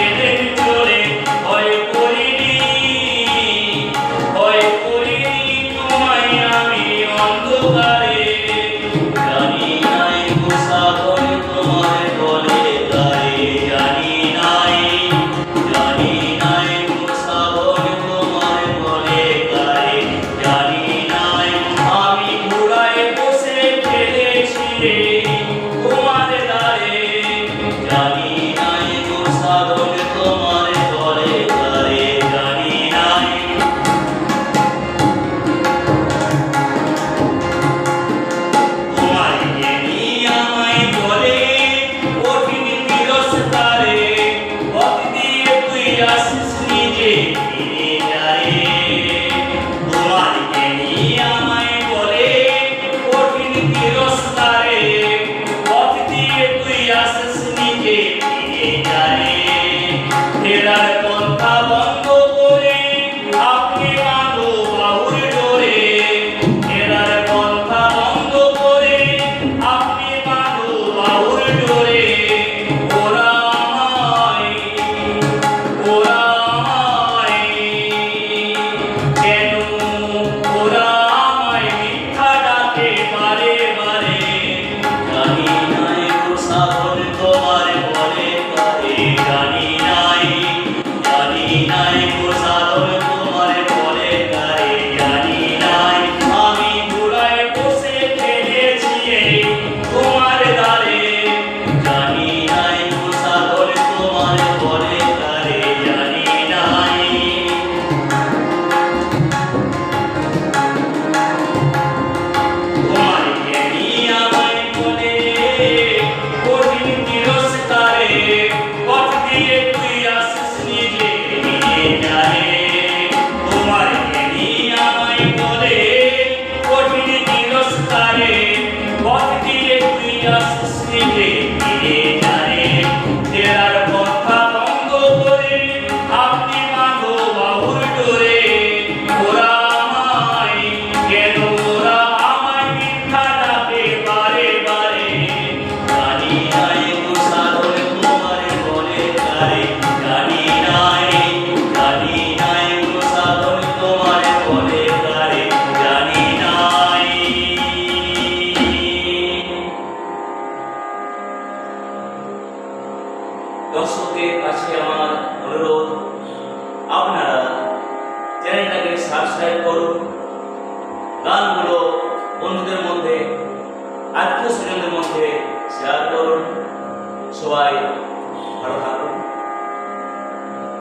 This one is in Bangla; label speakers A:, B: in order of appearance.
A: এদের চলে ভয় করিনি, ভয় করিনি তোমায় আমি অন্ধকারে। জানি নাই গো সাগর তোমার বলে গায়ে, জানি নাই, জানি নাই গো সাগর তোমার বলে গায়ে, জানি নাই আমি ঘোড়ায় বসে ফেলেছি রে তোমার দ্বারে। জানি নাই গো সাগর তোমার বলে গায়ে, জানি নাই। তোমার জ্ঞানী আমায় বলে কঠিন তিরস্কারে, পথ দিয়ে তুই আসিস নিজে ফিরে যায়। তোমার জ্ঞানী আমায় বলে কঠিন তিরস্কারে, পথ দিয়ে তুই আসিস নিজে ফিরে যায়। ফেরার পন্থা বন্ধ করে আপনি বাঁধো বাহুর ডোরে, ফেরার পন্থা বন্ধ করে আপনি বাঁধো বাহুর ডোরে। ওরা আমায়, ওরা আমায় কেন, ওরা আমায় মিথ্যা ডাকে বারে বারে। জানি নাই গো সাগর তোমার বলে গায়ে, জানি নাই, জানি নাই গো সাগর তোমার বলে গায়ে, জানি নাই আমি ঘোড়ায় বসে ফেলেছি এই তোমার দ্বারে। জানি নাই গো সাগর তোমার বলে গায়ে, জানি নাই। তোমার জ্ঞানী আমায় বলে কঠিন তিরস্কারে, পথ দিয়ে তুই আসিস নিজে ফিরে যায়। তোমার জ্ঞানী আমায় বলে কঠিন তিরস্কারে, পথ দিয়ে তুই আসিস নিজে ফিরে যায়। ফেরার পথা বন্ধ করে আপনি বাঁধো বাহুর ডোরে। ওরা আমায় কেন, ওরা আমায় মিথ্যা ডাকে বারে বারে। জানি নাই গো সাগর তোমার বলে গায়ে, জানি নাই, জানি নাই গো সাগর তোমার বলে গায়ে, জানি নাই। দর্শকদের কাছে আমার অনুরোধ, আপনারা চ্যানেলটাকে সাবস্ক্রাইব করুন, গানগুলো বন্ধুদের মধ্যে, আত্মীয় স্বজনদের মধ্যে শেয়ার করুন। সবাই